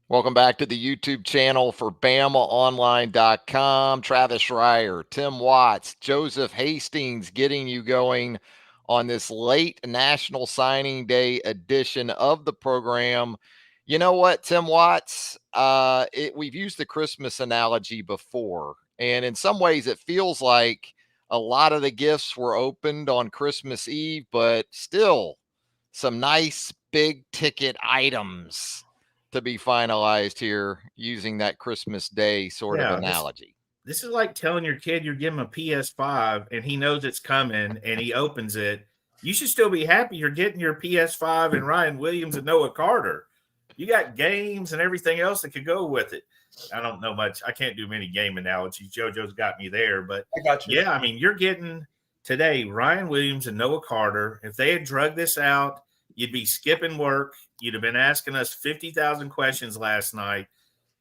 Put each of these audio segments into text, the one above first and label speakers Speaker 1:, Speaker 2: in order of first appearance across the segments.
Speaker 1: Welcome back to the YouTube channel for BamaOnLine.com. Travis Reier, Tim Watts, Joseph Hastings getting you going on this late National Signing Day edition of the program. You know what, Tim Watts? We've used the Christmas analogy before, and in some ways it feels like a lot of the gifts were opened on Christmas Eve, but still some nice big ticket items to be finalized here using that Christmas Day sort of
Speaker 2: Yeah,
Speaker 1: analogy.
Speaker 2: this is like telling your kid you're giving him a PS5 and he knows it's coming and he opens it. You should still be happy you're getting your PS5 and Ryan Williams and Noah Carter. You got games and everything else that could go with it. I don't know much. I can't do many game analogies. JoJo's got me there, but
Speaker 3: I got you.
Speaker 2: yeah, I mean, you're getting today Ryan Williams and Noah Carter. If they had drugged this out, you'd be skipping work. You'd have been asking us 50,000 questions last night.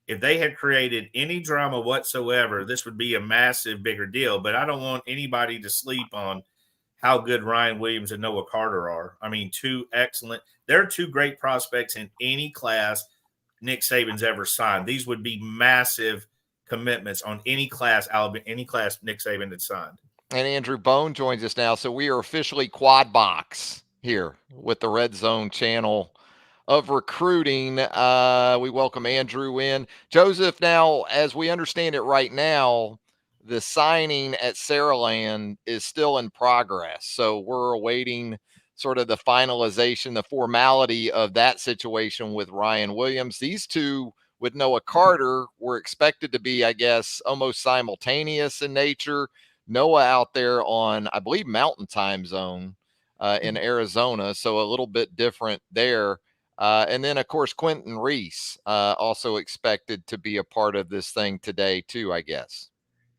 Speaker 2: If they had created any drama whatsoever, this would be a massive, bigger deal. But I don't want anybody to sleep on how good Ryan Williams and Noah Carter are. I mean, they're two great prospects in any class Nick Saban's ever signed. These would be massive commitments on any class Nick Saban had signed.
Speaker 1: And Andrew Bone joins us now. So we are officially quad box here with the Red Zone channel of recruiting. We welcome Andrew in. Joseph, now, as we understand it right now, the signing at Saraland is still in progress. So we're awaiting sort of the finalization, the formality of that situation with Ryan Williams. These two with Noah Carter were expected to be, I guess, almost simultaneous in nature. Noah out there on, I believe, Mountain Time Zone in Arizona, so a little bit different there. And then, of course, Quentin Reese also expected to be a part of this thing today, too, I guess.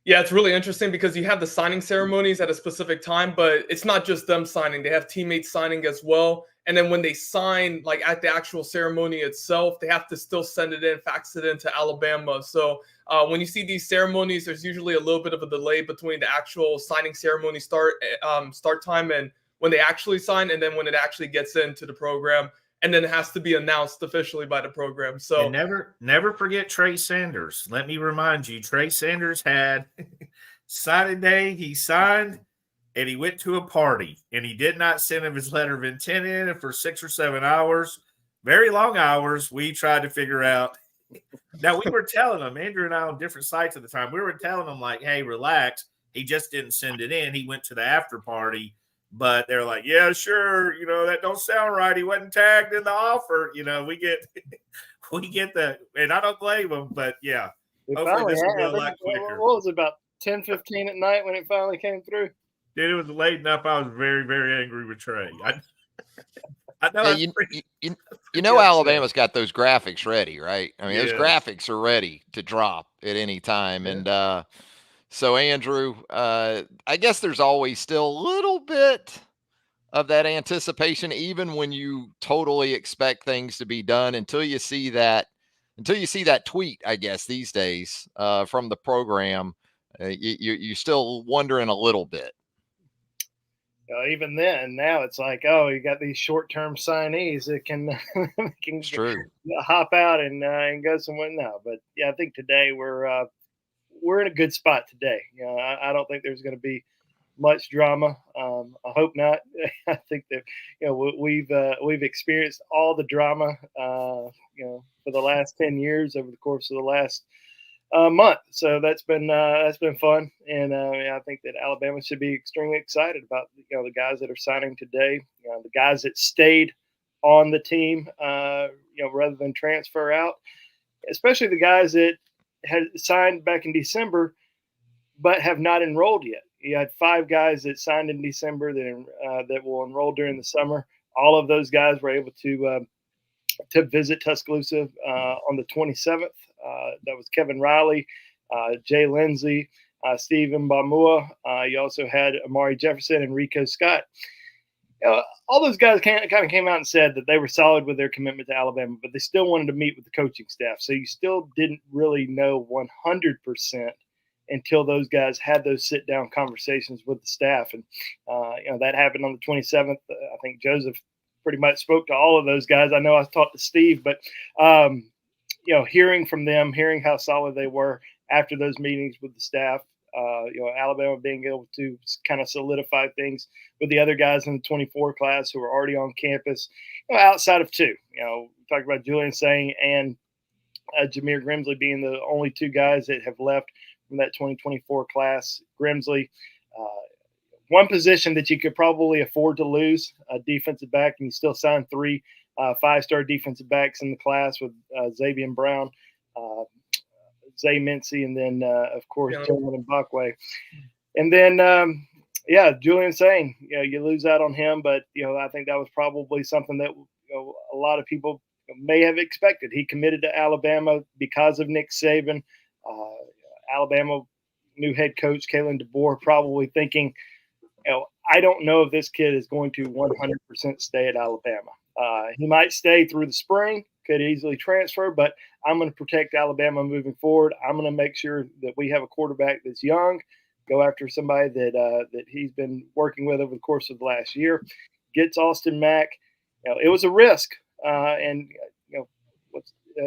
Speaker 3: Yeah, it's really interesting because you have the signing ceremonies at a specific time, but it's not just them signing. They have teammates signing as well. And then when they sign, like at the actual ceremony itself, they have to still send it in, fax it into Alabama. So when you see these ceremonies, there's usually a little bit of a delay between the actual signing ceremony start time and when they actually sign, and then when it actually gets into the program. And then it has to be announced officially by the program. So
Speaker 2: and never forget Trey Sanders. Let me remind you, Trey Sanders had signing day. He signed and he went to a party and he did not send him his letter of intent in. And for 6 or 7 hours, very long hours, we tried to figure out. Now, we were telling him, Andrew and I on different sites at the time, we were telling him, like, hey, relax. He just didn't send it in. He went to the after party. But they're like, yeah, sure. That don't sound right. He wasn't tagged in the offer. We get that. And I don't blame him, but yeah.
Speaker 4: Hopefully this will be a lot quicker. What was it, about 10:15 at night when it finally came through?
Speaker 2: Dude, it was late enough. I was very, very angry with Trey. I know.
Speaker 1: Yeah, Alabama's got those graphics ready, right? I mean, those graphics are ready to drop at any time. Yeah. And, so, Andrew, I guess there's always still a little bit of that anticipation, even when you totally expect things to be done, until you see that tweet, I guess, these days from the program. You're still wondering a little bit.
Speaker 4: Even then, now it's like, oh, you got these short-term signees that can hop out and go somewhere now. But yeah, I think today we're in a good spot today. I don't think there's going to be much drama. I hope not. I think that we've experienced all the drama for the last 10 years over the course of the last month. So that's been fun, and I think that Alabama should be extremely excited about the guys that are signing today. The guys that stayed on the team, rather than transfer out, especially the guys that had signed back in December, but have not enrolled yet. You had 5 guys that signed in December that will enroll during the summer. All of those guys were able to visit Tuscaloosa on the 27th. That was Kevin Riley, Jay Lindsey, Stephen Bamua. You also had Amari Jefferson and Rico Scott. All those guys kind of came out and said that they were solid with their commitment to Alabama, but they still wanted to meet with the coaching staff. So you still didn't really know 100% until those guys had those sit-down conversations with the staff. And, that happened on the 27th. I think Joseph pretty much spoke to all of those guys. I know I talked to Steve, but, hearing from them, hearing how solid they were after those meetings with the staff, Alabama being able to kind of solidify things with the other guys in the 24 class who are already on campus, outside of two. We talked about Julian Saying and Jameer Grimsley being the only two guys that have left from that 2024 class. Grimsley, one position that you could probably afford to lose, a defensive back, and you still signed three five-star defensive backs in the class with Xavier Brown, Zay Mincy, and then, of course, Jalen Mbakwe. And then, Julian Saying, you lose out on him, but, I think that was probably something that, a lot of people may have expected. He committed to Alabama because of Nick Saban. Alabama new head coach Kalen DeBoer probably thinking, I don't know if this kid is going to 100% stay at Alabama. He might stay through the spring, could easily transfer, but I'm going to protect Alabama moving forward. I'm going to make sure that we have a quarterback that's young, go after somebody that he's been working with over the course of the last year, gets Austin Mack. It was a risk, and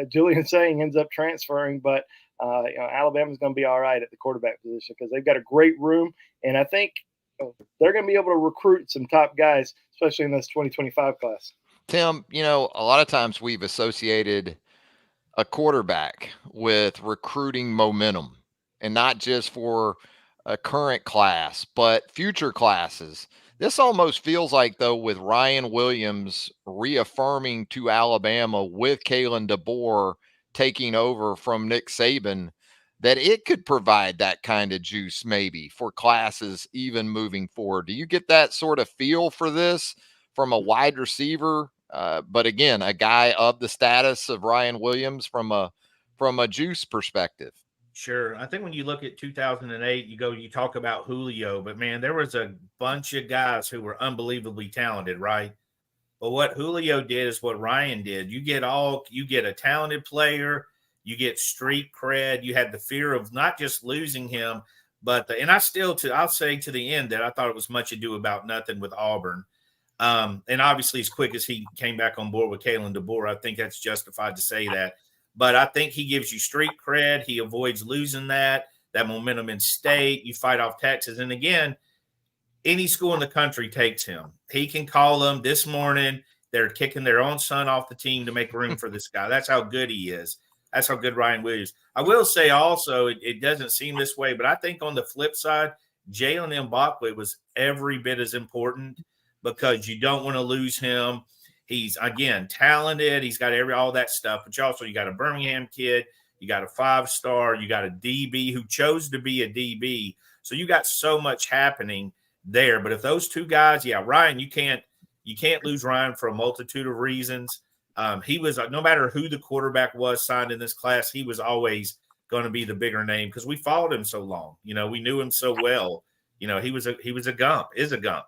Speaker 4: Julian Saying ends up transferring, but Alabama's going to be all right at the quarterback position because they've got a great room, and I think they're going to be able to recruit some top guys, especially in this 2025 class.
Speaker 1: Tim, a lot of times we've associated a quarterback with recruiting momentum, and not just for a current class, but future classes. This almost feels like, though, with Ryan Williams reaffirming to Alabama with Kalen DeBoer taking over from Nick Saban, that it could provide that kind of juice maybe for classes even moving forward. Do you get that sort of feel for this from a wide receiver? But again, a guy of the status of Ryan Williams from a juice perspective.
Speaker 2: Sure. I think when you look at 2008, you talk about Julio, but man, there was a bunch of guys who were unbelievably talented, right? But what Julio did is what Ryan did. You get a talented player, you get street cred, you had the fear of not just losing him, but I'll say to the end that I thought it was much ado about nothing with Auburn. And obviously, as quick as he came back on board with Kalen DeBoer, I think that's justified to say that. But I think he gives you street cred. He avoids losing that momentum in state. You fight off Texas. And again, any school in the country takes him. He can call them this morning. They're kicking their own son off the team to make room for this guy. That's how good he is. That's how good Ryan Williams. I will say also, it doesn't seem this way, but I think on the flip side, Jalen Mbakwe was every bit as important because you don't want to lose him. He's, again, talented. He's got all that stuff. But you got a Birmingham kid. You got a 5-star. You got a DB who chose to be a DB. So you got so much happening there. But if those two guys, Ryan, you can't lose Ryan for a multitude of reasons. He was, no matter who the quarterback was signed in this class, he was always going to be the bigger name because we followed him so long. We knew him so well. He was a Gump, is a Gump.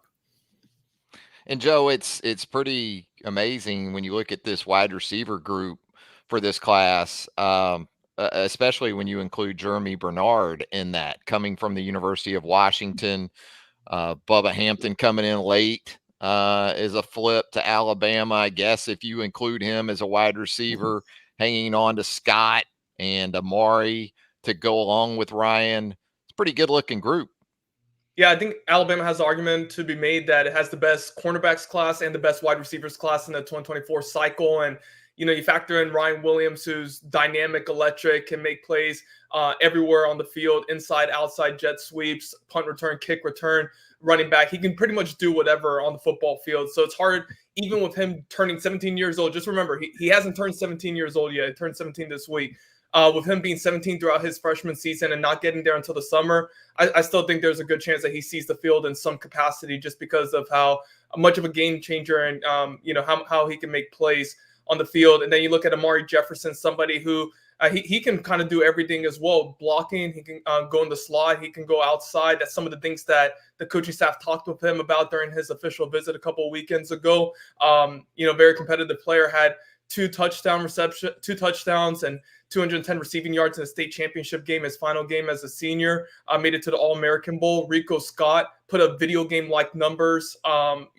Speaker 1: And Joe, it's pretty amazing when you look at this wide receiver group for this class, especially when you include Jeremy Bernard in that, coming from the University of Washington. Bubba Hampton coming in late is a flip to Alabama, I guess, if you include him as a wide receiver, hanging on to Scott and Amari to go along with Ryan. It's a pretty good-looking group.
Speaker 3: Yeah, I think Alabama has the argument to be made that it has the best cornerbacks class and the best wide receivers class in the 2024 cycle. And, you factor in Ryan Williams, who's dynamic, electric, can make plays everywhere on the field, inside, outside, jet sweeps, punt return, kick return, running back. He can pretty much do whatever on the football field. So it's hard, even with him turning 17 years old. Just remember, he hasn't turned 17 years old yet. He turned 17 this week. With him being 17 throughout his freshman season and not getting there until the summer, I still think there's a good chance that he sees the field in some capacity just because of how much of a game changer and, how he can make plays on the field. And then you look at Amari Jefferson, somebody who he can kind of do everything as well. Blocking, he can go in the slot, he can go outside. That's some of the things that the coaching staff talked with him about during his official visit a couple of weekends ago. Very competitive player, had 2 touchdowns and 210 receiving yards in the state championship game, his final game as a senior, made it to the All-American Bowl. Rico Scott put up video game-like numbers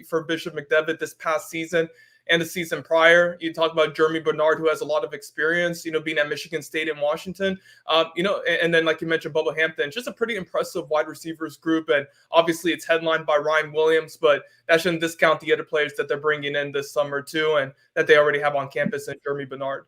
Speaker 3: for Bishop McDevitt this past season. and the season prior. You talk about Jeremy Bernard, who has a lot of experience, being at Michigan State and Washington. And then like you mentioned, Bubba Hampton, just a pretty impressive wide receivers group. And obviously it's headlined by Ryan Williams, but that shouldn't discount the other players that they're bringing in this summer too, and that they already have on campus in Jeremy Bernard.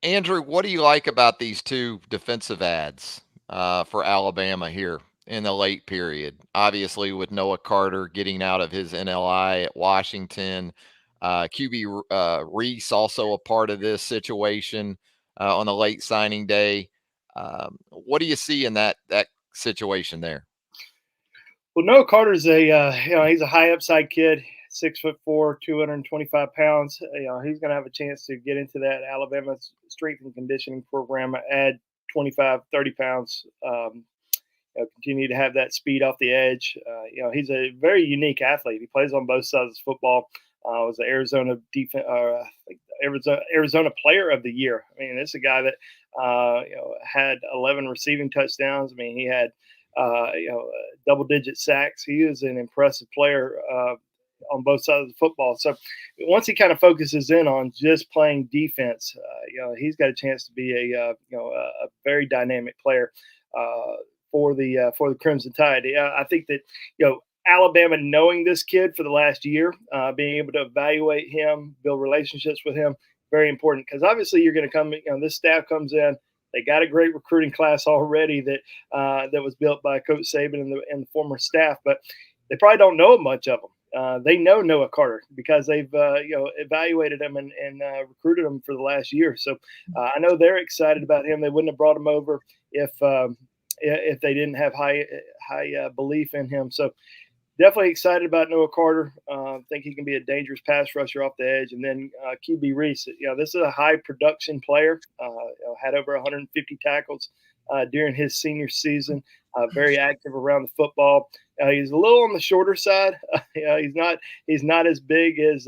Speaker 1: Andrew, what do you like about these two defensive ads for Alabama here in the late period? Obviously, with Noah Carter getting out of his NLI at Washington, QB Reese also a part of this situation on the late signing day. What do you see in that situation there?
Speaker 4: Well, Noah Carter's he's a high upside kid, 6'4", 225 pounds. He's going to have a chance to get into that Alabama strength and conditioning program, add 25, 30 pounds, continue to have that speed off the edge. He's a very unique athlete. He plays on both sides of football. Was the Arizona Arizona Player of the Year. I mean, this is a guy that had 11 receiving touchdowns. I mean, he had double-digit sacks. He is an impressive player on both sides of the football. So once he kind of focuses in on just playing defense, he's got a chance to be a very dynamic player for the Crimson Tide. I think that Alabama knowing this kid for the last year, being able to evaluate him, build relationships with him, very important, because obviously you're going to come. This staff comes in. They got a great recruiting class already that was built by Coach Saban and the former staff, but they probably don't know much of them. They know Noah Carter because they've evaluated him and recruited him for the last year. So I know they're excited about him. They wouldn't have brought him over if they didn't have high belief in him. So definitely excited about Noah Carter. Think he can be a dangerous pass rusher off the edge. And then QB Reese, this is a high production player. Had over 150 tackles during his senior season. Very active around the football. He's a little on the shorter side. He's not as big as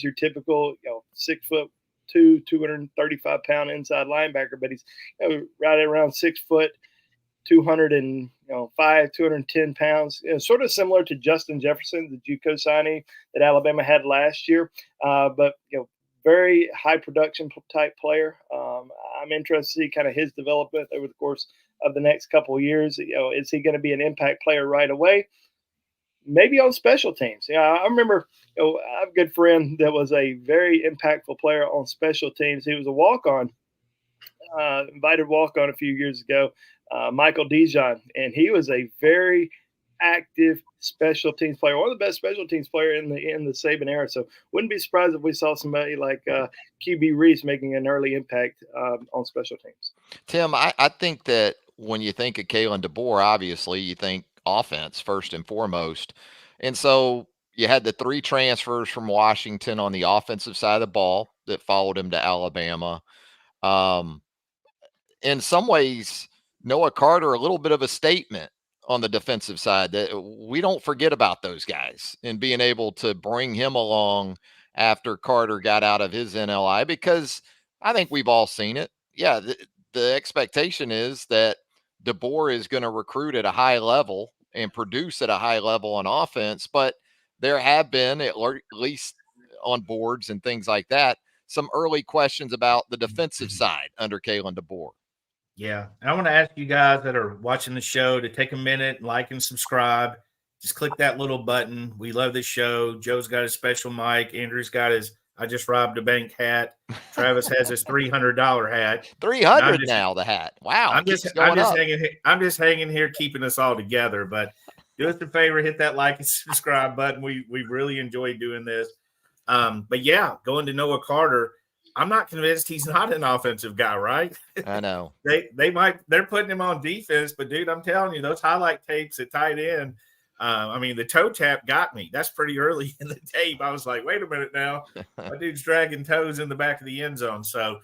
Speaker 4: your typical 6'2", 235-pound inside linebacker, but he's right around 6 foot. 205, 210 pounds, sort of similar to Justin Jefferson, the JUCO signee that Alabama had last year, but very high production type player. I'm interested to see kind of his development over the course of the next couple of years. Is he going to be an impact player right away? Maybe on special teams. I remember I have a good friend that was a very impactful player on special teams. He was a walk-on, invited walk-on a few years ago. Michael Dijon, and he was a very active special teams player, one of the best special teams player in the Saban era. So wouldn't be surprised if we saw somebody like QB Reese making an early impact on special teams.
Speaker 1: Tim, I think that when you think of Kalen DeBoer, obviously you think offense first and foremost. And so you had the 3 transfers from Washington on the offensive side of the ball that followed him to Alabama. In some ways, Noah Carter, a little bit of a statement on the defensive side that we don't forget about those guys and being able to bring him along after Carter got out of his NLI, because I think we've all seen it. Yeah, the expectation is that DeBoer is going to recruit at a high level and produce at a high level on offense, but there have been, at least on boards and things like that, some early questions about the defensive side under Kalen DeBoer.
Speaker 2: Yeah. And I want to ask you guys that are watching the show to take a minute, like and subscribe. Just click that little button. We love this show. Joe's got his special mic. Andrew's got his I just robbed a bank hat. Travis has his $300 hat.
Speaker 1: $300 now, the hat. Wow.
Speaker 2: I'm just hanging here keeping us all together. But do us a favor, hit that like and subscribe button. We really enjoy doing this. But yeah, going to Noah Carter, I'm not convinced he's not an offensive guy, right?
Speaker 1: I know.
Speaker 2: They're putting him on defense, but dude, I'm telling you, those highlight tapes at tight end, the toe tap got me. That's pretty early in the tape. I was like, wait a minute now. My dude's dragging toes in the back of the end zone. So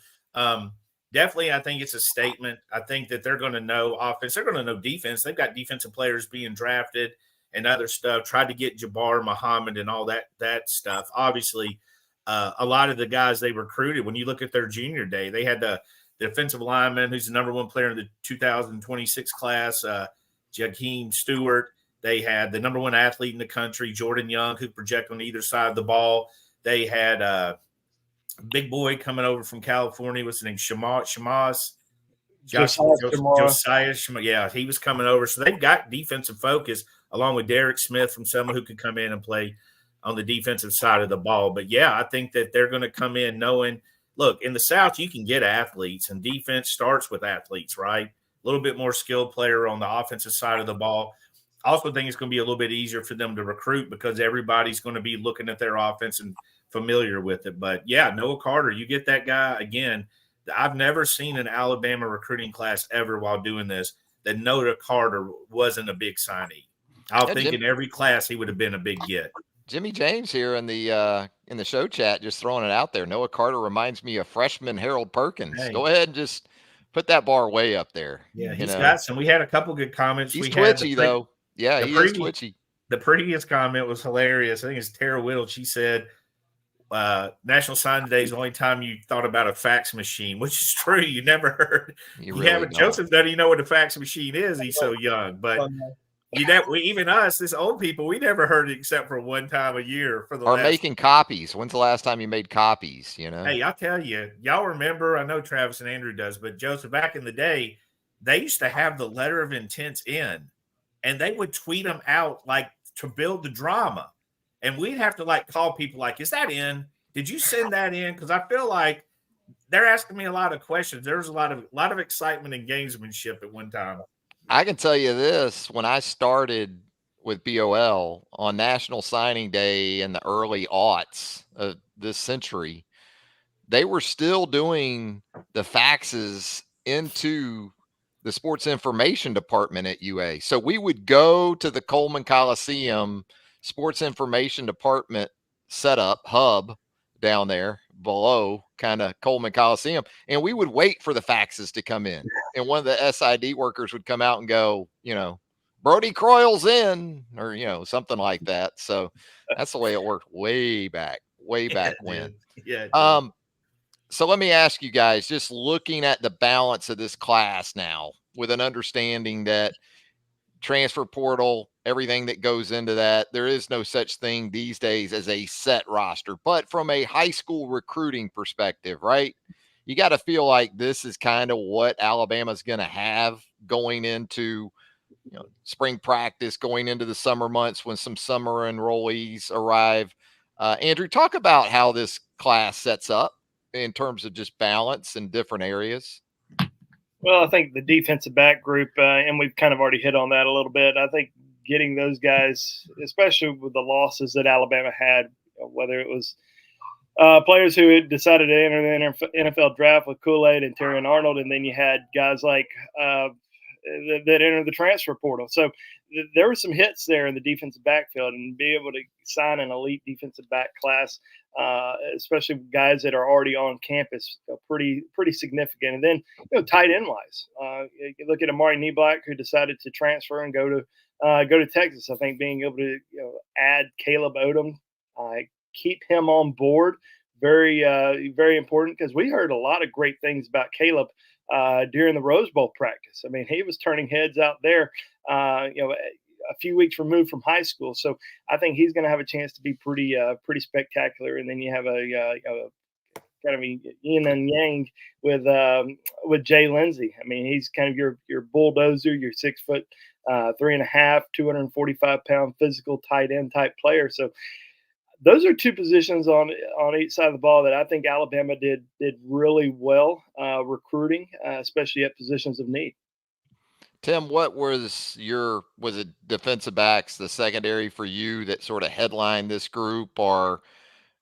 Speaker 2: definitely I think it's a statement. I think that they're going to know offense. They're going to know defense. They've got defensive players being drafted and other stuff. Tried to get Jabbar Muhammad and all that stuff. Obviously, a lot of the guys they recruited, when you look at their junior day, they had the defensive lineman who's the number 1 player in the 2026 class, Jakeem Stewart. They had the number 1 athlete in the country, Jordan Young, who project on either side of the ball. They had a big boy coming over from California. What's his name? Josiah. Yeah, he was coming over. So they've got defensive focus along with Derek Smith from someone who could come in and play on the defensive side of the ball. But yeah, I think that they're going to come in knowing, look, in the South, you can get athletes, and defense starts with athletes, right? A little bit more skilled player on the offensive side of the ball. I also think it's going to be a little bit easier for them to recruit because everybody's going to be looking at their offense and familiar with it. But yeah, Noah Carter, you get that guy again. I've never seen an Alabama recruiting class ever while doing this that Noah Carter wasn't a big signee. I think in every class he would have been a big get.
Speaker 1: Jimmy James here in the show chat just throwing it out there. Noah Carter reminds me of freshman Harold Perkins. Hey. Go ahead and just put that bar way up there.
Speaker 2: Yeah, he's got some. We had a couple good comments.
Speaker 1: He's twitchy though. Yeah, he is twitchy.
Speaker 2: The previous comment was hilarious. I think it's Tara Whittle. She said, National Signing Day is the only time you thought about a fax machine, which is true. You never heard. You really haven't. Joseph doesn't even know what a fax machine is. He's so young. But even us, this old people, we never heard it except for one time a year.
Speaker 1: Making copies. When's the last time you made copies? You know.
Speaker 2: Hey, I'll tell you. Y'all remember? I know Travis and Andrew does, but Joseph, back in the day, they used to have the letter of intents in, and they would tweet them out like to build the drama. And we'd have to like call people like, is that in? Did you send that in? Because I feel like they're asking me a lot of questions. There was a lot of excitement and gamesmanship at one time.
Speaker 1: I can tell you this. When I started with BOL on National Signing Day in the early aughts of this century, they were still doing the faxes into the sports information department at UA. So we would go to the Coleman Coliseum sports information department setup hub down there below kind of Coleman Coliseum, and we would wait for the faxes to come in. And one of the SID workers would come out and go, Brody Croyle's in, or, something like that. So that's the way it worked way back when.
Speaker 2: Yeah.
Speaker 1: So let me ask you guys, just looking at the balance of this class now with an understanding that transfer portal, everything that goes into that, there is no such thing these days as a set roster. But from a high school recruiting perspective, right, you got to feel like this is kind of what Alabama's going to have going into spring practice, going into the summer months when some summer enrollees arrive. Andrew, talk about how this class sets up in terms of just balance in different areas.
Speaker 4: Well, I think the defensive back group, and we've kind of already hit on that a little bit. I think getting those guys, especially with the losses that Alabama had, whether it was players who had decided to enter the NFL draft with Kool-Aid and Terrion Arnold, and then you had guys like that entered the transfer portal. So there were some hits there in the defensive backfield, and be able to sign an elite defensive back class, especially guys that are already on campus, pretty significant. And then, tight end wise, you look at Amari Neblack, who decided to transfer and go to Texas. I think being able to add Caleb Odom, keep him on board, very important, because we heard a lot of great things about Caleb during the Rose Bowl practice. I mean, he was turning heads out there, a few weeks removed from high school. So I think he's going to have a chance to be pretty spectacular. And then you have a kind of yin and yang with Jay Lindsey. I mean, he's kind of your bulldozer, your 6 foot, 3.5, 245-pound physical tight end type player. So those are two positions on each side of the ball that I think Alabama did really well recruiting, especially at positions of need.
Speaker 1: Tim, what was it defensive backs, the secondary for you that sort of headlined this group, or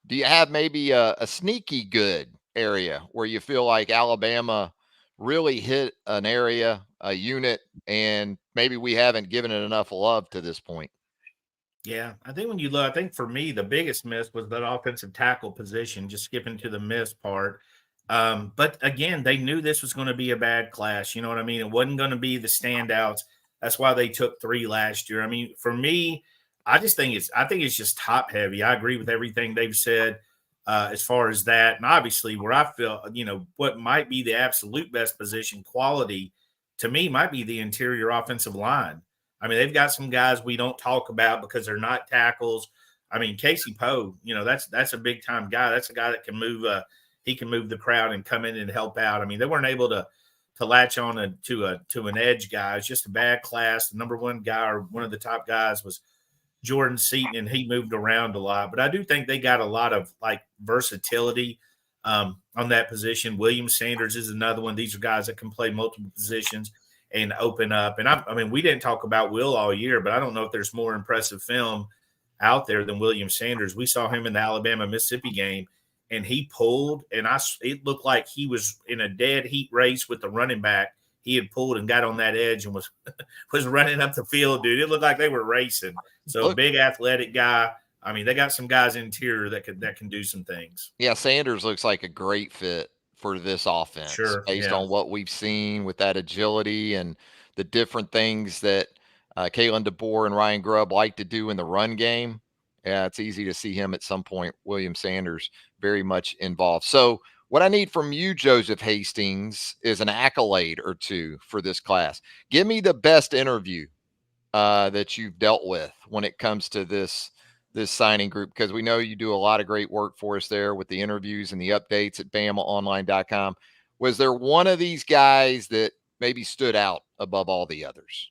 Speaker 1: do you have maybe a sneaky good area where you feel like Alabama really hit an area, a unit, and maybe we haven't given it enough love to this point?
Speaker 2: Yeah, I think when you look, I think for me, the biggest miss was that offensive tackle position, just skipping to the miss part. But again, they knew this was going to be a bad class. You know what I mean? It wasn't going to be the standouts. That's why they took 3 last year. I mean, for me, I think it's just top heavy. I agree with everything they've said as far as that. And obviously where I feel, what might be the absolute best position quality to me might be the interior offensive line. I mean, they've got some guys we don't talk about because they're not tackles. I mean, Casey Poe, that's a big time guy. That's a guy that can move. He can move the crowd and come in and help out. I mean, they weren't able to latch on to an edge guy. It's just a bad class. The number one guy or one of the top guys was Jordan Seaton, and he moved around a lot. But I do think they got a lot of versatility on that position. William Sanders is another one. These are guys that can play multiple positions and open up. And I mean, we didn't talk about Will all year, but I don't know if there's more impressive film out there than William Sanders. We saw him in the Alabama-Mississippi game, and he pulled, and it looked like he was in a dead heat race with the running back. He had pulled and got on that edge and was running up the field, dude. It looked like they were racing. So big athletic guy. I mean, they got some guys interior that can do some things.
Speaker 1: Yeah, Sanders looks like a great fit for this offense based on what we've seen with that agility and the different things that Kalen DeBoer and Ryan Grubb like to do in the run game. Yeah, it's easy to see him at some point, William Sanders, very much involved. So what I need from you, Joseph Hastings, is an accolade or two for this class. Give me the best interview that you've dealt with when it comes to this signing group, because we know you do a lot of great work for us there with the interviews and the updates at BamaOnLine.com. Was there one of these guys that maybe stood out above all the others?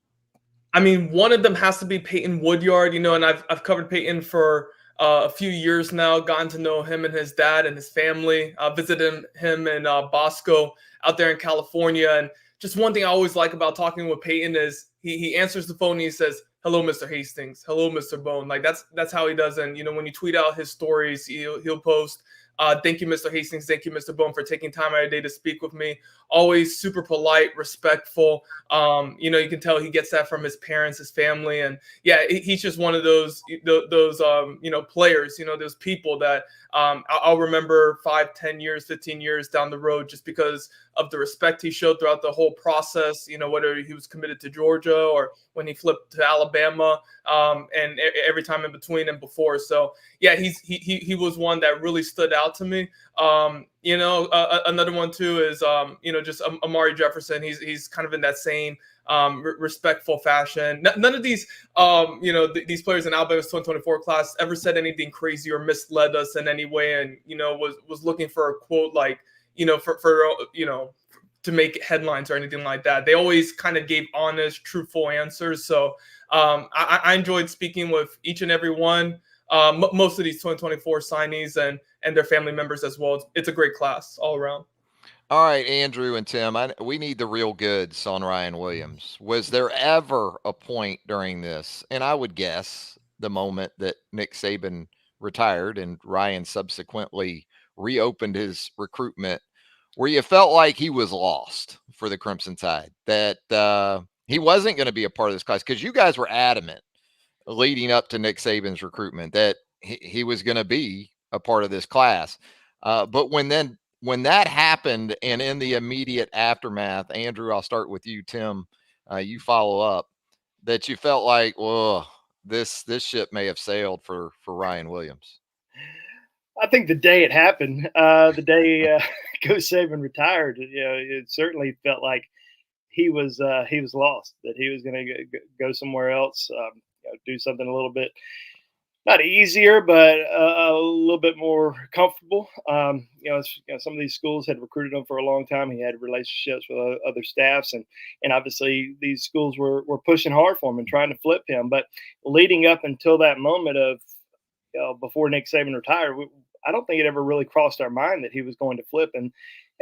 Speaker 3: I mean, one of them has to be Peyton Woodyard, and I've covered Peyton for a few years now, gotten to know him and his dad and his family, visited him and Bosco out there in California. And just one thing I always like about talking with Peyton is he answers the phone and he says, "Hello, Mr. Hastings. Hello, Mr. Bone." Like that's how he does. And when you tweet out his stories, he'll post, "Thank you, Mr. Hastings. Thank you, Mr. Bone, for taking time out of your day to speak with me." Always super polite, respectful. You can tell he gets that from his parents, his family, and he's just one of those players. Those people that I'll remember 5, 10 years, 15 years down the road, just because of the respect he showed throughout the whole process. Whether he was committed to Georgia or when he flipped to Alabama, and every time in between and before. So he was one that really stood out to me. Another one too is just Amari Jefferson. He's kind of in that same respectful fashion. None of these these players in Alabama's 2024 class ever said anything crazy or misled us in any way, and was looking for a quote like to make headlines or anything like that. They always kind of gave honest, truthful answers. So I enjoyed speaking with each and every one. Most of these 2024 signees and their family members as well. It's a great class all around.
Speaker 1: All right, Andrew and Tim, we need the real goods on Ryan Williams. Was there ever a point during this, and I would guess the moment that Nick Saban retired and Ryan subsequently reopened his recruitment, where you felt like he was lost for the Crimson Tide, that he wasn't going to be a part of this class? Because you guys were adamant leading up to Nick Saban's recruitment that he was going to be a part of this class. But when that happened, and in the immediate aftermath, Andrew, I'll start with you. Tim, you follow up, that you felt like, well, this ship may have sailed for Ryan Williams.
Speaker 4: I think the day it happened, the day Coach Saban retired, it certainly felt like he was lost, that he was going to go somewhere else, do something a little bit not easier, but a little bit more comfortable. Some of these schools had recruited him for a long time. He had relationships with other staffs, and obviously these schools were pushing hard for him and trying to flip him. But leading up until that moment of before Nick Saban retired, I don't think it ever really crossed our mind that he was going to flip. And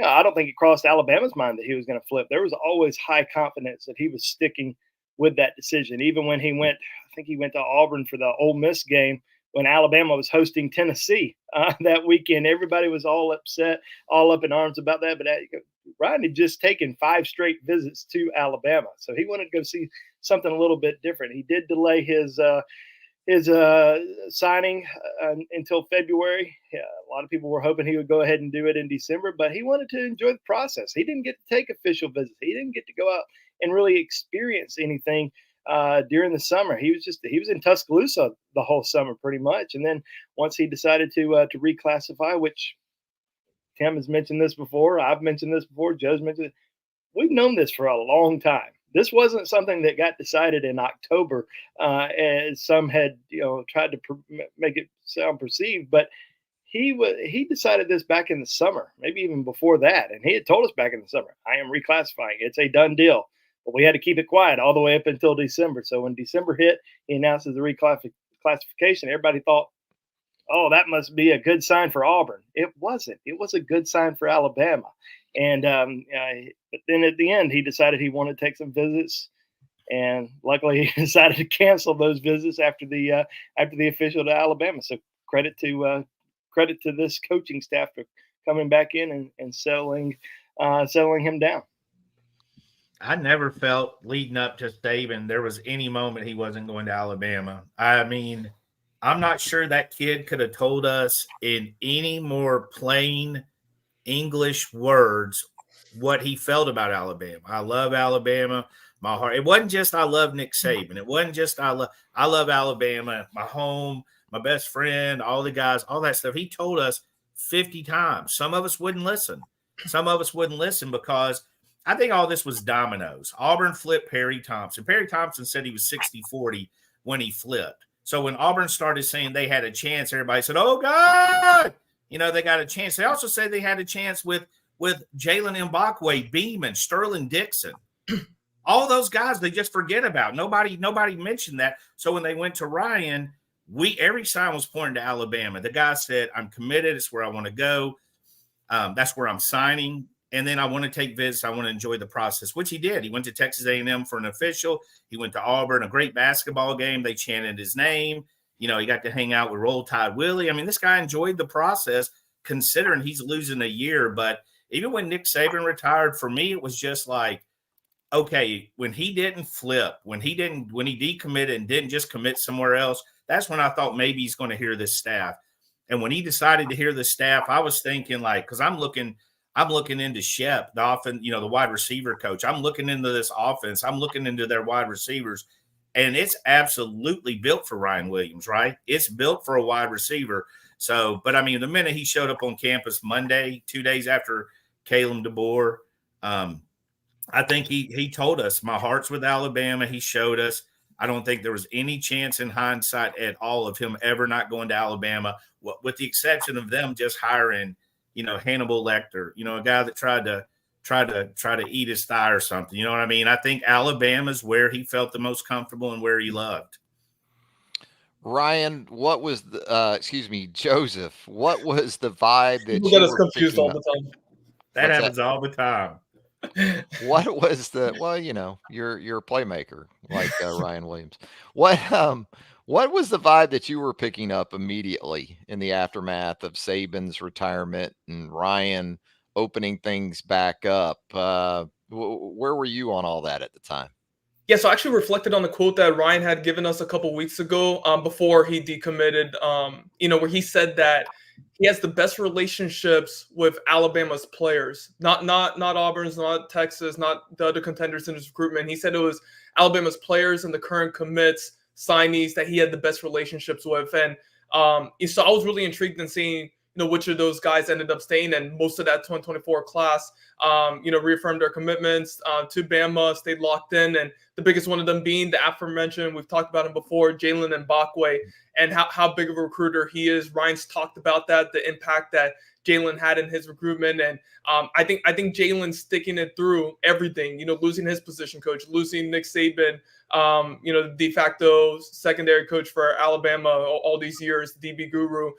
Speaker 4: I don't think it crossed Alabama's mind that he was going to flip. There was always high confidence that he was sticking with that decision. Even when he went, I think he went to Auburn for the Ole Miss game when Alabama was hosting Tennessee that weekend. Everybody was all upset, all up in arms about that. But Ryan had just taken 5 straight visits to Alabama, so he wanted to go see something a little bit different. He did delay his signing until February. A lot of people were hoping he would go ahead and do it in December, but he wanted to enjoy the process. He didn't get to take official visits. He didn't get to go out and really experience anything during the summer. He was in Tuscaloosa the whole summer pretty much. And then once he decided to reclassify, which Tim has mentioned this before, I've mentioned this before, Joe's mentioned it, we've known this for a long time. this wasn't something that got decided in October, as some had tried to make it sound perceived. But he decided this back in the summer, maybe even before that, and he had told us back in the summer, "I am reclassifying. It's a done deal." But we had to keep it quiet all the way up until December. So when December hit, he announces the reclassification. Everybody thought, "Oh, that must be a good sign for Auburn." It wasn't. It was a good sign for Alabama. And but then at the end, he decided he wanted to take some visits, and luckily he decided to cancel those visits after the official to Alabama. So credit to this coaching staff for coming back in and settling him down.
Speaker 2: I never felt leading up to Saban there was any moment he wasn't going to Alabama. I mean, I'm not sure that kid could have told us in any more plain English words what he felt about Alabama. I love Alabama. My heart. It wasn't just I love Nick Saban. It wasn't just I love Alabama, my home, my best friend, all the guys, all that stuff. He told us 50 times. Some of us wouldn't listen. Some of us wouldn't listen because I think all this was dominoes. Auburn flipped Perry Thompson. Perry Thompson said he was 60-40 when he flipped. So when Auburn started saying they had a chance, everybody said, "Oh, God, they got a chance." They also said they had a chance with Jalen Mbakwe, Beeman, Sterling Dixon. All those guys they just forget about. Nobody mentioned that. So when they went to Ryan, every sign was pointing to Alabama. The guy said, "I'm committed. It's where I want to go. That's where I'm signing. And then I want to take visits. I want to enjoy the process," which he did. He went to Texas A&M for an official. He went to Auburn, a great basketball game. They chanted his name. He got to hang out with Roll Tide Willie. I mean, this guy enjoyed the process considering he's losing a year. But even when Nick Saban retired, for me, it was just like, okay, when he didn't flip, when he decommitted and didn't just commit somewhere else, that's when I thought maybe he's going to hear this staff. And when he decided to hear the staff, I was thinking because I'm looking into Shep, the wide receiver coach. I'm looking into this offense. I'm looking into their wide receivers, and it's absolutely built for Ryan Williams, right? It's built for a wide receiver. So, but I mean, the minute he showed up on campus Monday, 2 days after Kalen DeBoer, I think he told us, "My heart's with Alabama." He showed us. I don't think there was any chance in hindsight at all of him ever not going to Alabama, with the exception of them just hiring, Hannibal Lecter, a guy that tried to eat his thigh or something. You know what I mean? I think Alabama's where he felt the most comfortable and where he loved.
Speaker 1: Ryan, what was Joseph, what was the vibe that
Speaker 3: People
Speaker 1: you
Speaker 3: get us
Speaker 1: were
Speaker 3: confused all
Speaker 1: picking up?
Speaker 3: the time.
Speaker 2: That happens all the time.
Speaker 1: What was you're a playmaker like Ryan Williams. What was the vibe that you were picking up immediately in the aftermath of Saban's retirement and Ryan opening things back up? Where were you on all that at the time?
Speaker 3: Yeah, so I actually reflected on the quote that Ryan had given us a couple weeks ago before he decommitted, where he said that he has the best relationships with Alabama's players, not Auburn's, not Texas, not the other contenders in his recruitment. He said it was Alabama's players and the current commits, signees that he had the best relationships with. And so I was really intrigued in seeing, which of those guys ended up staying, and most of that 2024 class, reaffirmed their commitments to Bama, stayed locked in, and the biggest one of them being the aforementioned, we've talked about him before, Jalen Mbakwe, and how big of a recruiter he is. Ryan's talked about that, the impact that Jalen had in his recruitment, and I think Jalen's sticking it through everything. Losing his position coach, losing Nick Saban, the de facto secondary coach for Alabama all these years, DB guru,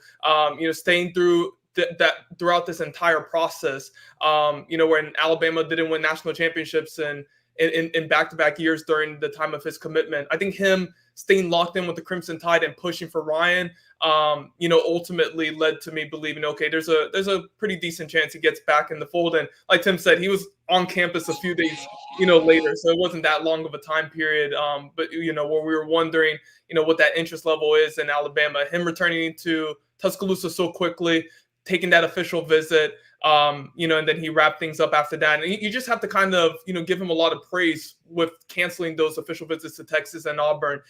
Speaker 3: staying through that throughout this entire process. When Alabama didn't win national championships in back-to-back years during the time of his commitment, I think him staying locked in with the Crimson Tide and pushing for Ryan, ultimately led to me believing, okay, there's a pretty decent chance he gets back in the fold. And like Tim said, he was on campus a few days, later, so it wasn't that long of a time period. But where we were wondering, what that interest level is in Alabama, him returning to Tuscaloosa so quickly, taking that official visit, and then he wrapped things up after that. And you just have to kind of, give him a lot of praise with canceling those official visits to Texas and Auburn.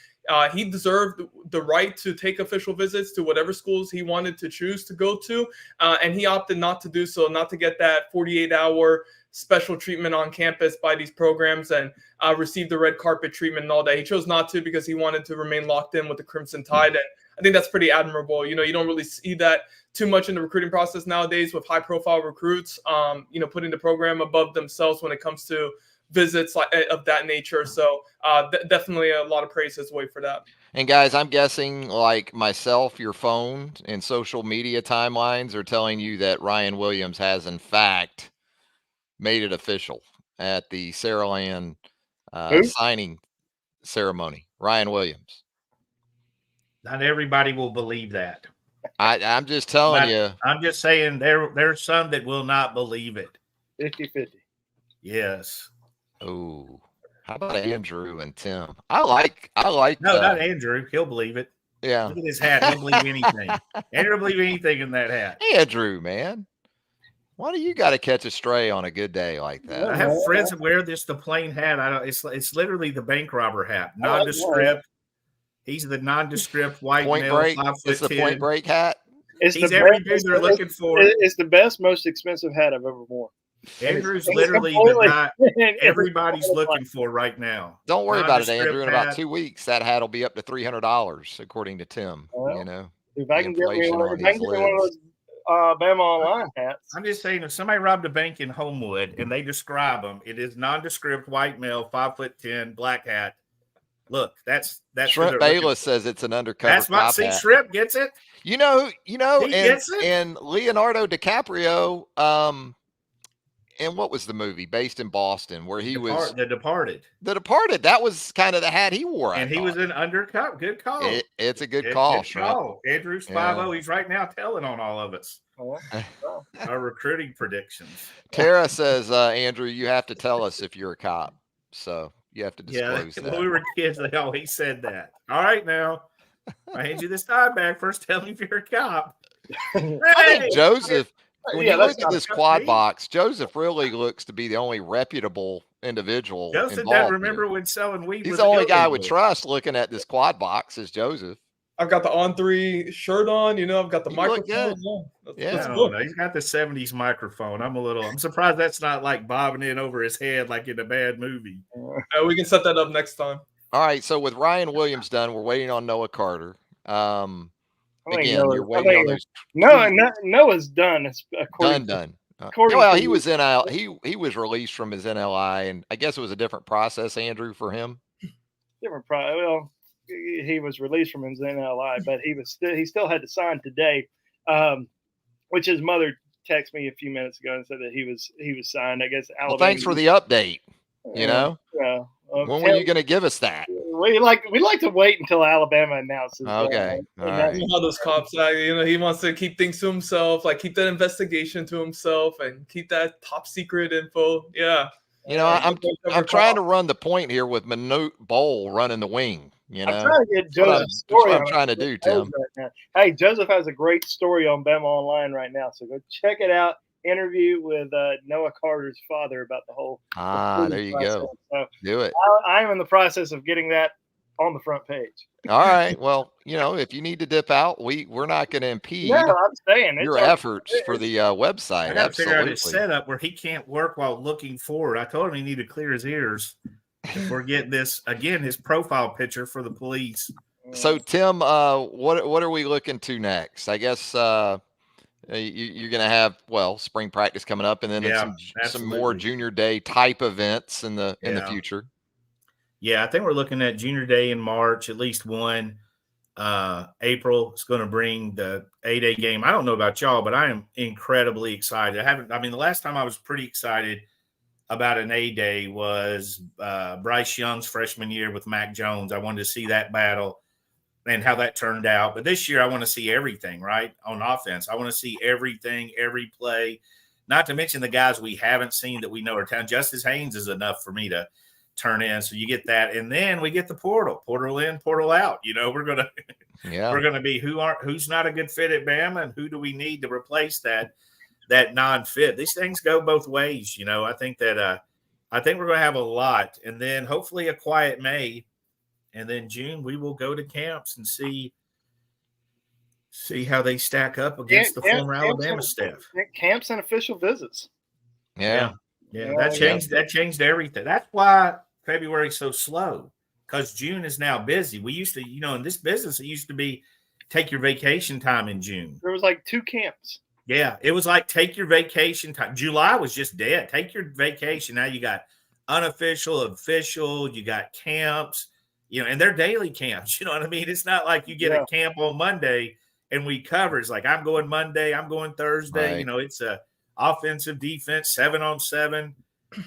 Speaker 3: He deserved the right to take official visits to whatever schools he wanted to choose to go to. And he opted not to do so, not to get that 48-hour special treatment on campus by these programs and receive the red carpet treatment and all that. He chose not to because he wanted to remain locked in with the Crimson Tide. And I think that's pretty admirable. You don't really see that too much in the recruiting process nowadays with high profile recruits, putting the program above themselves when it comes to visits of that nature. So definitely a lot of praise his way for that.
Speaker 1: And guys, I'm guessing like myself, your phone and social media timelines are telling you that Ryan Williams has in fact made it official at the Saraland signing ceremony. Ryan Williams.
Speaker 2: Not everybody will believe that.
Speaker 1: I'm just telling you.
Speaker 2: I'm just saying there's some that will not believe it.
Speaker 4: 50-50.
Speaker 2: Yes.
Speaker 1: Oh, how about Andrew and Tim? I like.
Speaker 2: No, not Andrew. He'll believe it.
Speaker 1: Yeah.
Speaker 2: Look at his hat. He'll believe anything. Andrew will believe anything in that hat.
Speaker 1: Andrew, man. Why do you got to catch a stray on a good day like that?
Speaker 2: I have friends that wear the plain hat. It's literally the bank robber hat, nondescript. He's the nondescript white male, 5'10".
Speaker 1: It's the Point Break hat.
Speaker 2: He's every dude they're looking for.
Speaker 4: It's the best, most expensive hat I've ever worn.
Speaker 2: Andrew's literally the guy everybody's looking for right now.
Speaker 1: Don't worry about it, Andrew. In about 2 weeks, that hat will be up to $300, according to Tim.
Speaker 4: If I can get me one of those BamaOnLine hats.
Speaker 2: I'm just saying, if somebody robbed a bank in Homewood and they describe them, it is nondescript white male, 5'10", black hat. Look, that's
Speaker 1: Shrimp Bayless says it's an undercover.
Speaker 2: That's my see. Shrimp gets it.
Speaker 1: And Leonardo DiCaprio. And what was the movie based in Boston where he was
Speaker 2: The Departed?
Speaker 1: The Departed. That was kind of the hat he wore.
Speaker 2: And he was an undercover. Good call.
Speaker 1: It's a good call.
Speaker 2: Good call. Andrew's 5-0. He's right now telling on all of us. Our recruiting predictions.
Speaker 1: Tara says, Andrew, you have to tell us if you're a cop. So you have to disclose that.
Speaker 2: When we were kids, they always said that. All right, now I hand you this time back. First, tell me if you're a cop.
Speaker 1: I think Joseph. When you look at this quad box, Joseph really looks to be the only reputable individual.
Speaker 2: Joseph doesn't remember when selling weed.
Speaker 1: He's the only guy I would trust looking at this quad box is Joseph.
Speaker 3: I've got the On3 shirt on, I've got the microphone.
Speaker 2: He's got the 70s microphone. I'm surprised that's not like bobbing in over his head like in a bad movie.
Speaker 3: We can set that up next time.
Speaker 1: All right, so with Ryan Williams done, we're waiting on Noah Carter. Again, you're waiting on those.
Speaker 4: Noah's done. It's
Speaker 1: done. Well, he was he was released from his NLI, and I guess it was a different process, Andrew, for him.
Speaker 4: Different process. Well, he was released from his NLI, but he still had to sign today, which his mother texted me a few minutes ago and said that he was signed. I guess Alabama.
Speaker 1: Well, thanks for the update. When were you going to give us that?
Speaker 4: We like to wait until Alabama announces.
Speaker 1: Okay, all right.
Speaker 3: You know how those cops are. He wants to keep things to himself, like keep that investigation to himself, and keep that top secret info. Yeah.
Speaker 1: I'm trying to run the point here with Manute Bowl running the wing.
Speaker 4: I'm trying to get Joseph's story.
Speaker 1: That's what I'm trying to do, Tim.
Speaker 4: Right, hey, Joseph has a great story on BamaOnLine right now, so go check it out. Interview with Noah Carter's father about the whole.
Speaker 1: There you go. So do it.
Speaker 4: I'm in the process of getting that on the front page.
Speaker 1: All right. Well, if you need to dip out, we're not going to impede.
Speaker 4: No, I'm saying
Speaker 1: your efforts for the website.
Speaker 2: I got to figure out his setup where he can't work while looking forward. I told him he needed to clear his ears. If we're getting this again, his profile picture for the police.
Speaker 1: So Tim, what are we looking to next? I guess you're going to have spring practice coming up, and then some more junior day type events in the future.
Speaker 2: Yeah, I think we're looking at junior day in March, at least one. April is going to bring the A-Day game. I don't know about y'all, but I am incredibly excited. The last time I was pretty excited about an A-Day was Bryce Young's freshman year with Mac Jones. I wanted to see that battle and how that turned out. But this year I want to see everything, right, on offense. I want to see everything, every play, not to mention the guys we haven't seen that we know are talented. Justice Haynes is enough for me to turn in. So you get that. And then we get the portal in, portal out. We're going to be who's not a good fit at Bama and who do we need to replace that non-fit. These things go both ways. I think we're going to have a lot, and then hopefully a quiet May. And then June, we will go to camps and see how they stack up against the former Alabama staff.
Speaker 4: Camps and official visits.
Speaker 1: Yeah.
Speaker 2: Yeah, that changed everything. That's why February's so slow, because June is now busy. We used to, in this business, it used to be take your vacation time in June.
Speaker 4: There was like 2 camps.
Speaker 2: Yeah, it was like take your vacation time. July was just dead. Take your vacation. Now you got unofficial, official, you got camps, and they're daily camps. You know what I mean? It's not like you get a camp on Monday and we cover. It's like I'm going Monday, I'm going Thursday.
Speaker 1: Right.
Speaker 2: It's a offensive, defense, 7-on-7.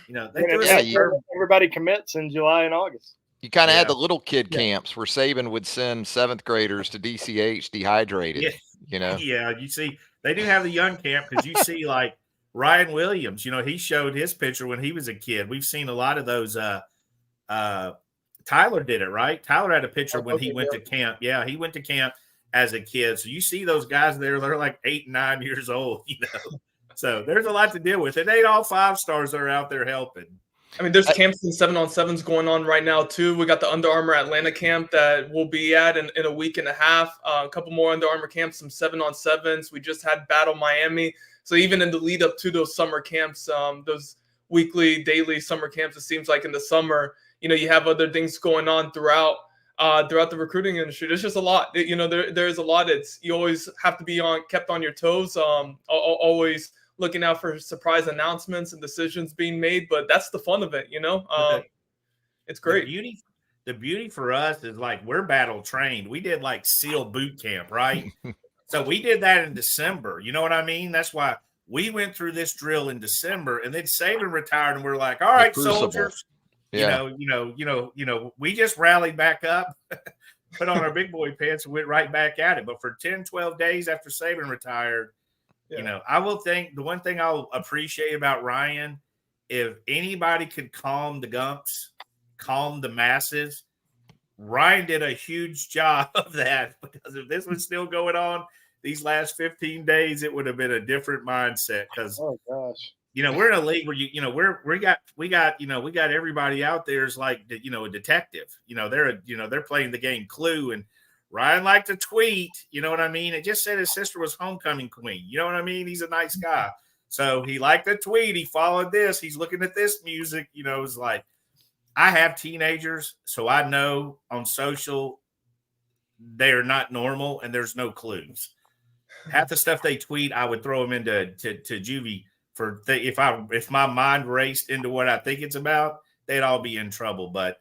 Speaker 2: They
Speaker 4: everybody commits in July and August.
Speaker 1: You kind of had the little kid camps where Saban would send 7th graders to DCH dehydrated.
Speaker 2: Yeah, you see, they do have the young camp, because you see like Ryan Williams, he showed his picture when he was a kid. We've seen a lot of those. Tyler did it, right? Tyler had a picture when he went to camp. Yeah, he went to camp as a kid. So you see those guys there, they're like 8 and 9 years old, So there's a lot to deal with. It ain't all 5-stars that are out there helping.
Speaker 3: I mean, there's camps and 7-on-7s going on right now, too. We got the Under Armour Atlanta camp that we'll be at in a week and a half. A couple more Under Armour camps, some 7-on-7s. We just had Battle Miami. So even in the lead up to those summer camps, those weekly, daily summer camps, it seems like in the summer, you have other things going on throughout the recruiting industry. There's just a lot. There's a lot. You always have to be kept on your toes. Always looking out for surprise announcements and decisions being made, but that's the fun of it, It's great.
Speaker 2: The beauty for us is like we're battle trained. We did like SEAL boot camp, right? So we did that in December. You know what I mean? That's why we went through this drill in December, and then Saban retired, and we're like, all right, soldiers.
Speaker 1: Yeah.
Speaker 2: We just rallied back up, put on our big boy pants, and went right back at it. But for 10, 12 days after Saban retired, I will think the one thing I'll appreciate about Ryan, if anybody could calm the Gumps, calm the masses, Ryan did a huge job of that, because if this was still going on these last 15 days, it would have been a different mindset. Because, we're in a league where we got everybody out there is like, a detective. They're playing the game Clue, and Ryan liked to tweet. You know what I mean? It just said his sister was homecoming queen. You know what I mean? He's a nice guy, so he liked to tweet. He followed this. He's looking at this music. It's like, I have teenagers, so I know on social they are not normal, and there's no clues. Half the stuff they tweet, I would throw them into juvie if my mind raced into what I think it's about, they'd all be in trouble. But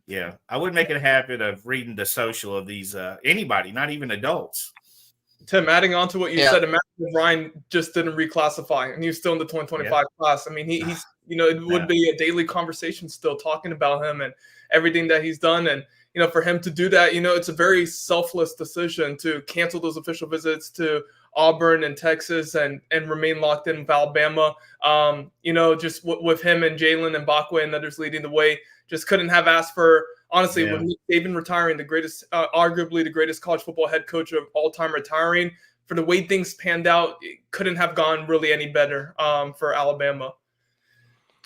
Speaker 2: yeah, I wouldn't make it a habit of reading the social of these anybody, not even adults.
Speaker 3: Tim, adding on to what you said, imagine if Ryan just didn't reclassify and he was still in the 2025 class. I mean, he's it would be a daily conversation still talking about him and everything that he's done. And, for him to do that, it's a very selfless decision to cancel those official visits to Auburn and Texas and remain locked in with Alabama. Just with him and Jalen and Bakwe and others leading the way, just couldn't have asked for, honestly, with Nick Saban retiring, the greatest, arguably the greatest college football head coach of all time retiring, for the way things panned out, it couldn't have gone really any better for Alabama.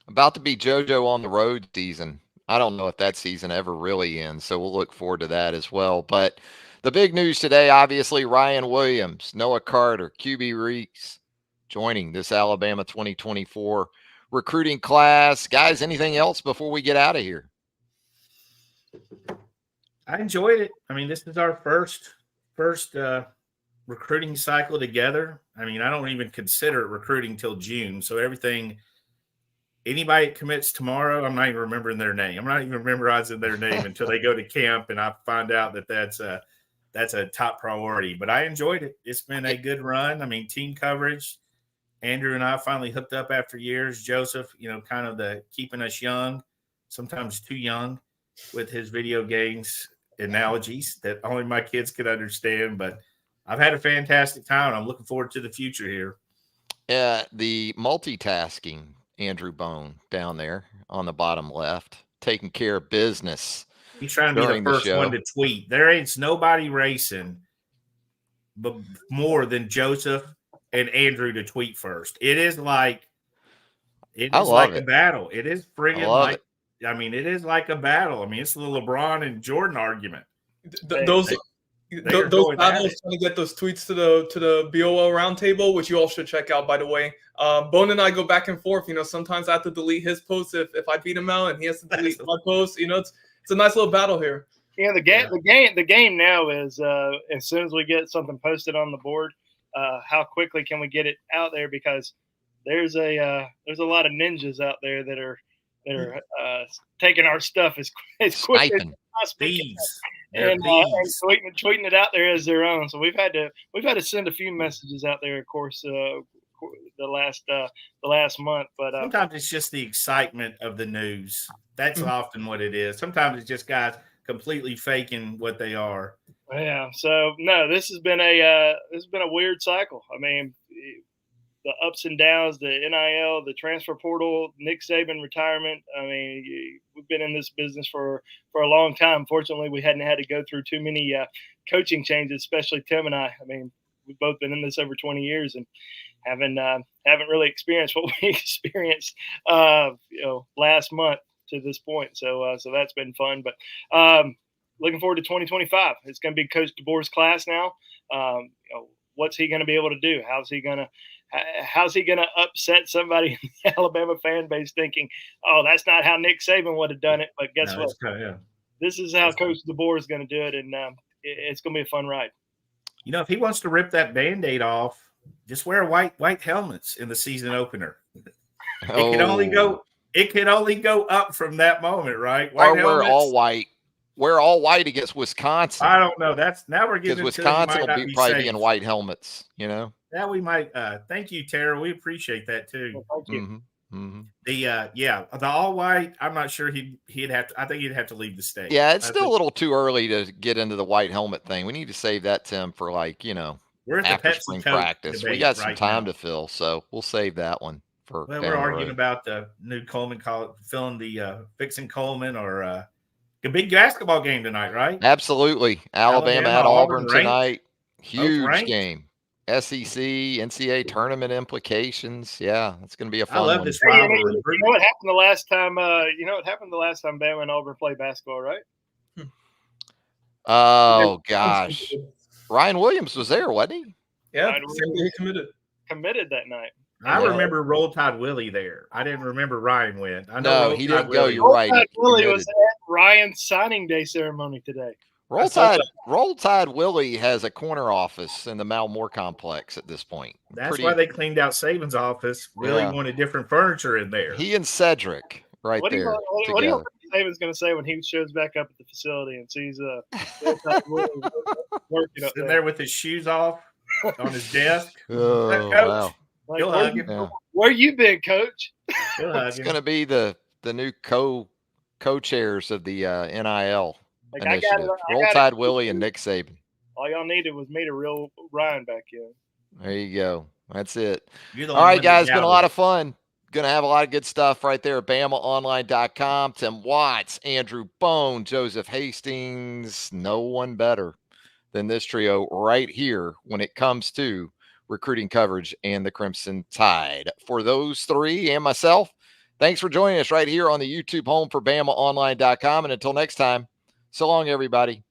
Speaker 1: About to be JoJo on the road season. I don't know if that season ever really ends, so we'll look forward to that as well. But the big news today, obviously, Ryan Williams, Noah Carter, QB Reese joining this Alabama 2024 recruiting class. Guys, anything else before we get out of here?
Speaker 2: I enjoyed it. I mean, this is our first recruiting cycle together. I mean, I don't even consider it recruiting till June. So anybody that commits tomorrow, I'm not even remembering their name. I'm not even memorizing their name until they go to camp and I find out that that's a top priority. But I enjoyed it. It's been a good run. I mean, team coverage. Andrew and I finally hooked up after years. Joseph, kind of the keeping us young, sometimes too young, with his video games analogies that only my kids could understand. But I've had a fantastic time. I'm looking forward to the future here.
Speaker 1: The multitasking Andrew Bone down there on the bottom left, taking care of business.
Speaker 2: He's trying to be the first one to tweet. There ain't nobody racing but more than Joseph and Andrew to tweet first. It is like a battle. It is friggin' like it is like a battle. I mean, it's the LeBron and Jordan argument.
Speaker 3: Those Those battles trying to get those tweets to the BOL roundtable, which you all should check out, by the way. Bone and I go back and forth. Sometimes I have to delete his posts if I beat him out, and he has to delete my posts. It's a nice little battle here.
Speaker 4: Yeah, the game now is as soon as we get something posted on the board, how quickly can we get it out there? Because there's a lot of ninjas out there that are taking our stuff as quick as possible. And tweeting it out there as their own. So we've had to send a few messages out there, of course, the last month. But
Speaker 2: sometimes it's just the excitement of the news. That's often what it is. Sometimes it's just guys completely faking what they are.
Speaker 4: Yeah. So no, this has been a weird cycle. I mean, the ups and downs, the NIL, the transfer portal, Nick Saban retirement. I mean, we've been in this business for a long time. Fortunately, we hadn't had to go through too many coaching changes, especially Tim and I. I mean, we've both been in this over 20 years and haven't really experienced what we experienced, last month to this point. So that's been fun. But looking forward to 2025. It's going to be Coach DeBoer's class now. What's he going to be able to do? How's he going to upset somebody in the Alabama fan base thinking, oh, that's not how Nick Saban would have done it? But guess what? This is how Coach DeBoer is going to do it, and it's going to be a fun ride.
Speaker 2: If he wants to rip that Band-Aid off, just wear white helmets in the season opener. It can only go up from that moment, right?
Speaker 1: Wear all white. Wear all white against Wisconsin.
Speaker 2: I don't know. Now we're getting
Speaker 1: because Wisconsin will probably be in white helmets.
Speaker 2: That we might. Thank you, Tara. We appreciate that too.
Speaker 4: Well, thank you.
Speaker 2: Mm-hmm. The all white. I'm not sure he'd have to. I think he'd have to leave the state.
Speaker 1: Yeah, it's still a little too early to get into the white helmet thing. We need to save that, Tim, for
Speaker 2: we're
Speaker 1: after spring practice. We got some time
Speaker 2: to
Speaker 1: fill, so we'll save that one for.
Speaker 2: Well, we're arguing about the new Coleman filling the fixing Coleman or a big basketball game tonight, right?
Speaker 1: Absolutely, Alabama at Auburn tonight. Huge game. SEC, NCAA tournament implications. Yeah, it's going to be a fun one.
Speaker 2: I love this rivalry.
Speaker 4: You know what happened the last time? Bama and Auburn played basketball, right?
Speaker 1: Oh gosh, Ryan Williams was there, wasn't he?
Speaker 3: Yeah, he
Speaker 4: committed that night.
Speaker 2: I remember Roll Tide Willie there. I didn't remember Ryan went.
Speaker 1: No, he didn't go. You're right.
Speaker 4: Willie was at Ryan's signing day ceremony today.
Speaker 1: Roll Tide Willie has a corner office in the Malmore complex at this point.
Speaker 2: That's why they cleaned out Saban's office. Willie wanted different furniture in there.
Speaker 1: He and Cedric there.
Speaker 4: What do you think Saban's going to say when he shows back up at the facility and sees working up
Speaker 2: there with his shoes off on his desk?
Speaker 1: Oh, wow.
Speaker 2: He'll hug him.
Speaker 4: Where you been, Coach?
Speaker 1: It's going to be the new co-chairs of the NIL. Initiative. Roll Tide Willie and Nick Saban.
Speaker 4: All y'all needed was me to reel Ryan back in.
Speaker 1: There you go. That's it. All right, guys. Been a lot of fun. Going to have a lot of good stuff right there at BamaOnLine.com. Tim Watts, Andrew Bone, Joseph Hastings. No one better than this trio right here when it comes to recruiting coverage and the Crimson Tide. For those three and myself, thanks for joining us right here on the YouTube home for BamaOnLine.com. And until next time, so long, everybody.